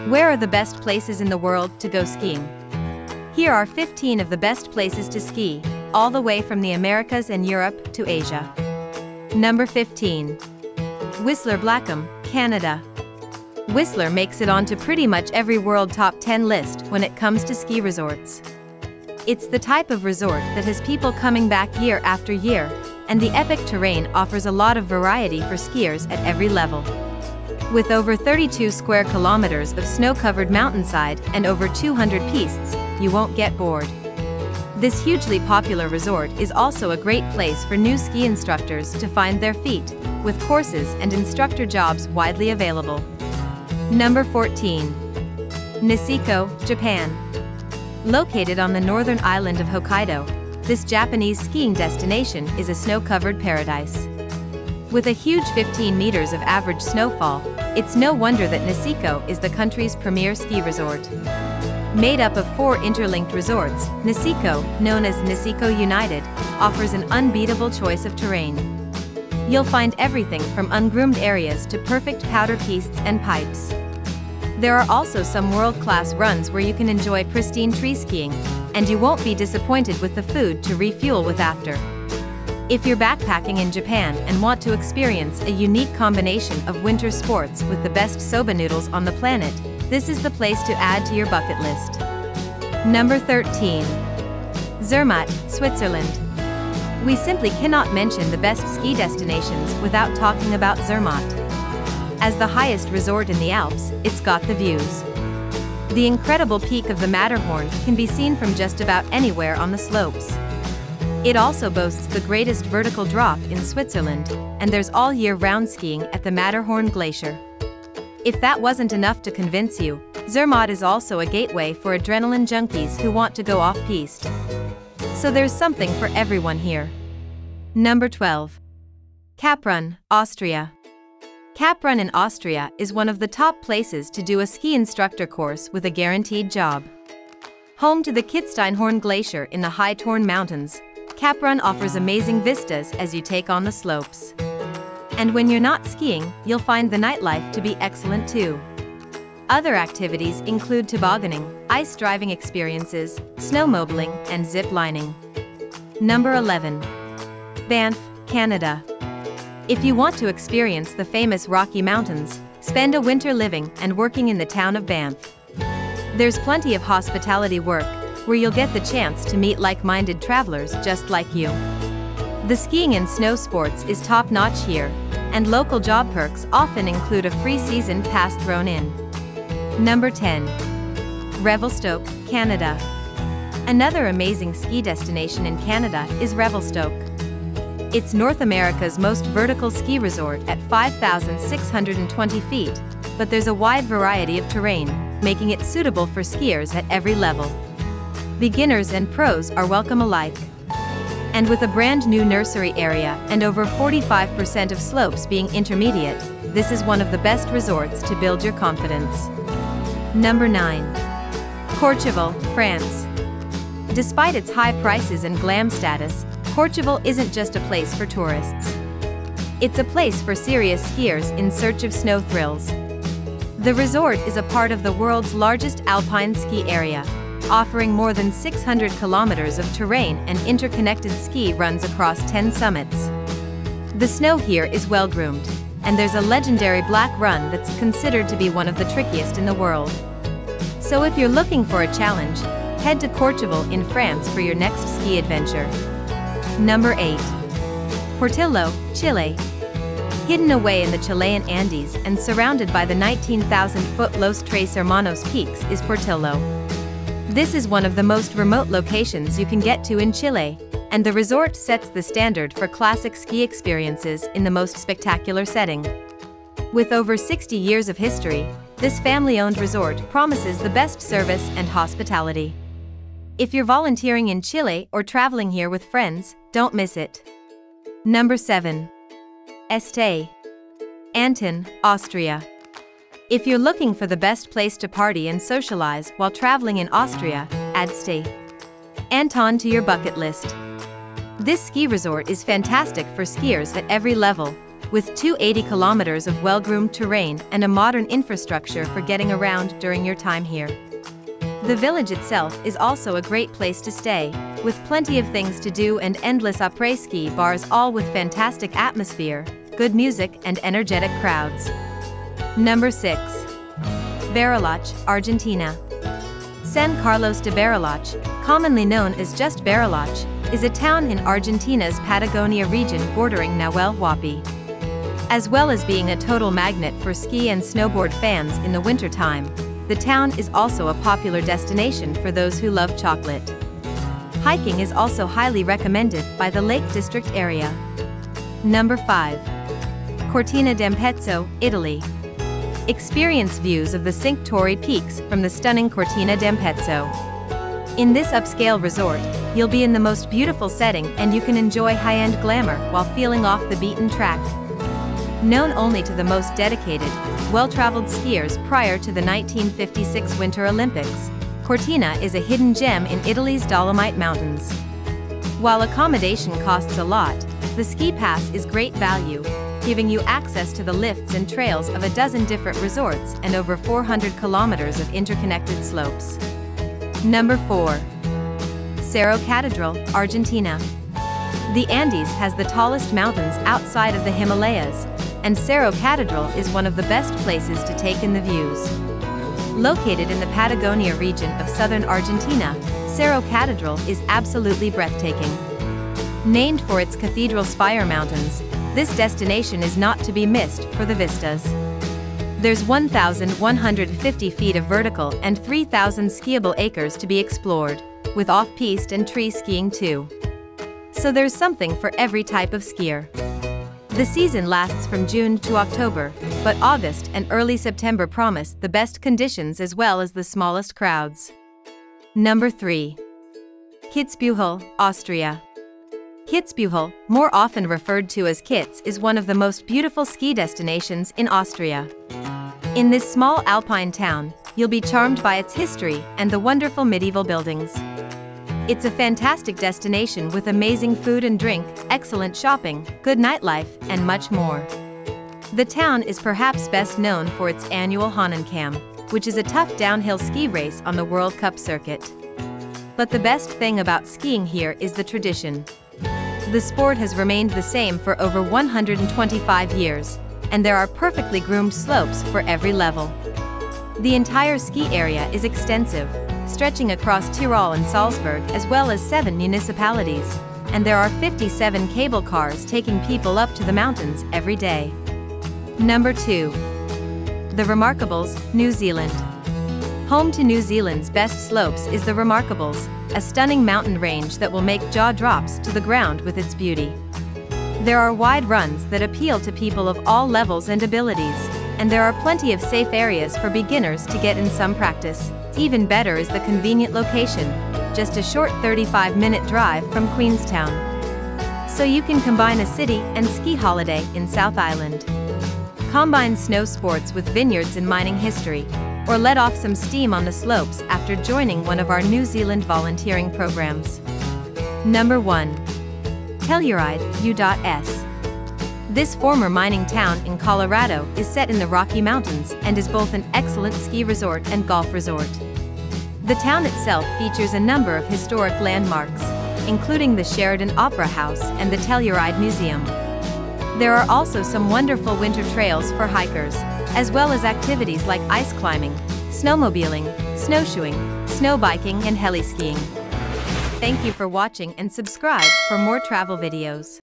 Where are the best places in the world to go skiing? Here are 15 of the best places to ski, all the way from the Americas and Europe to Asia. Number 15. Whistler Blackham, Canada. Whistler makes it onto pretty much every world top 10 list when it comes to ski resorts. It's the type of resort that has people coming back year after year, and the epic terrain offers a lot of variety for skiers at every level. With over 32 square kilometers of snow-covered mountainside and over 200 pistes, you won't get bored. This hugely popular resort is also a great place for new ski instructors to find their feet, with courses and instructor jobs widely available. Number 14. Niseko, Japan. Located on the northern island of Hokkaido, this Japanese skiing destination is a snow-covered paradise. With a huge 15 meters of average snowfall, it's no wonder that Niseko is the country's premier ski resort. Made up of 4 interlinked resorts, Niseko, known as Niseko United, offers an unbeatable choice of terrain. You'll find everything from ungroomed areas to perfect powder pistes and pipes. There are also some world-class runs where you can enjoy pristine tree skiing, and you won't be disappointed with the food to refuel with after. If you're backpacking in Japan and want to experience a unique combination of winter sports with the best soba noodles on the planet, this is the place to add to your bucket list. Number 13. Zermatt, Switzerland. We simply cannot mention the best ski destinations without talking about Zermatt. As the highest resort in the Alps, it's got the views. The incredible peak of the Matterhorn can be seen from just about anywhere on the slopes. It also boasts the greatest vertical drop in Switzerland, and there's all year-round skiing at the Matterhorn Glacier. If that wasn't enough to convince you, Zermatt is also a gateway for adrenaline junkies who want to go off-piste. So there's something for everyone here. Number 12. Kaprun, Austria. Kaprun in Austria is one of the top places to do a ski instructor course with a guaranteed job. Home to the Kitzsteinhorn Glacier in the high Torn Mountains, Kaprun offers amazing vistas as you take on the slopes. And when you're not skiing, you'll find the nightlife to be excellent too. Other activities include tobogganing, ice driving experiences, snowmobiling, and zip lining. Number 11. Banff, Canada. If you want to experience the famous Rocky Mountains, spend a winter living and working in the town of Banff. There's plenty of hospitality work, where you'll get the chance to meet like-minded travelers just like you. The skiing and snow sports is top-notch here, and local job perks often include a free season pass thrown in. Number 10. Revelstoke, Canada. Another amazing ski destination in Canada is Revelstoke. It's North America's most vertical ski resort at 5,620 feet, but there's a wide variety of terrain, making it suitable for skiers at every level. Beginners and pros are welcome alike. And with a brand new nursery area and over 45% of slopes being intermediate, this is one of the best resorts to build your confidence. Number 9. Courchevel, France. Despite its high prices and glam status, Courchevel isn't just a place for tourists. It's a place for serious skiers in search of snow thrills. The resort is a part of the world's largest alpine ski area, offering more than 600 kilometers of terrain and interconnected ski runs across 10 summits. The snow here is well-groomed, and there's a legendary black run that's considered to be one of the trickiest in the world. So if you're looking for a challenge, head to Courchevel in France for your next ski adventure. Number 8. Portillo, Chile. Hidden away in the Chilean Andes and surrounded by the 19,000-foot Los Tres Hermanos peaks is Portillo. This is one of the most remote locations you can get to in Chile, and the resort sets the standard for classic ski experiences in the most spectacular setting. With over 60 years of history, this family-owned resort promises the best service and hospitality. If you're volunteering in Chile or traveling here with friends, don't miss it. Number 7. Este. Anton, Austria. If you're looking for the best place to party and socialize while traveling in Austria, add Ste. Anton to your bucket list. This ski resort is fantastic for skiers at every level, with 280 kilometers of well-groomed terrain and a modern infrastructure for getting around during your time here. The village itself is also a great place to stay, with plenty of things to do and endless après-ski bars, all with fantastic atmosphere, good music and energetic crowds. Number 6. Bariloche, Argentina. San Carlos de Bariloche, commonly known as just Bariloche, is a town in Argentina's Patagonia region bordering Nahuel Huapi. As well as being a total magnet for ski and snowboard fans in the wintertime, the town is also a popular destination for those who love chocolate. Hiking is also highly recommended by the Lake District area. Number 5. Cortina d'Ampezzo, Italy. Experience views of the Cinque Torri peaks from the stunning Cortina d'Ampezzo. In this upscale resort, you'll be in the most beautiful setting and you can enjoy high-end glamour while feeling off the beaten track. Known only to the most dedicated, well-traveled skiers prior to the 1956 Winter Olympics, Cortina is a hidden gem in Italy's Dolomite Mountains. While accommodation costs a lot, the ski pass is great value, giving you access to the lifts and trails of a dozen different resorts and over 400 kilometers of interconnected slopes. Number 4. Cerro Catedral, Argentina. The Andes has the tallest mountains outside of the Himalayas, and Cerro Catedral is one of the best places to take in the views. Located in the Patagonia region of southern Argentina, Cerro Catedral is absolutely breathtaking. Named for its cathedral spire mountains, this destination is not to be missed for the vistas. There's 1,150 feet of vertical and 3,000 skiable acres to be explored, with off-piste and tree skiing too. So there's something for every type of skier. The season lasts from June to October, but August and early September promise the best conditions as well as the smallest crowds. Number 3. Kitzbühel, Austria. Kitzbühel, more often referred to as Kitz, is one of the most beautiful ski destinations in Austria. In this small alpine town, you'll be charmed by its history and the wonderful medieval buildings. It's a fantastic destination with amazing food and drink, excellent shopping, good nightlife, and much more. The town is perhaps best known for its annual Hahnenkamm, which is a tough downhill ski race on the World Cup circuit. But the best thing about skiing here is the tradition. The sport has remained the same for over 125 years, and there are perfectly groomed slopes for every level. The entire ski area is extensive, stretching across Tyrol and Salzburg as well as 7 municipalities, and there are 57 cable cars taking people up to the mountains every day. Number 2. The Remarkables, New Zealand. Home to New Zealand's best slopes is the Remarkables, a stunning mountain range that will make jaw drops to the ground with its beauty. There are wide runs that appeal to people of all levels and abilities, and there are plenty of safe areas for beginners to get in some practice. Even better is the convenient location, just a short 35-minute drive from Queenstown. So you can combine a city and ski holiday in South Island. Combine snow sports with vineyards and mining history, or let off some steam on the slopes after joining one of our New Zealand volunteering programs. Number 1. Telluride, U.S. This former mining town in Colorado is set in the Rocky Mountains and is both an excellent ski resort and golf resort. The town itself features a number of historic landmarks, including the Sheridan Opera House and the Telluride Museum. There are also some wonderful winter trails for hikers, as well as activities like ice climbing, snowmobiling, snowshoeing, snowbiking and heli-skiing. Thank you for watching and subscribe for more travel videos.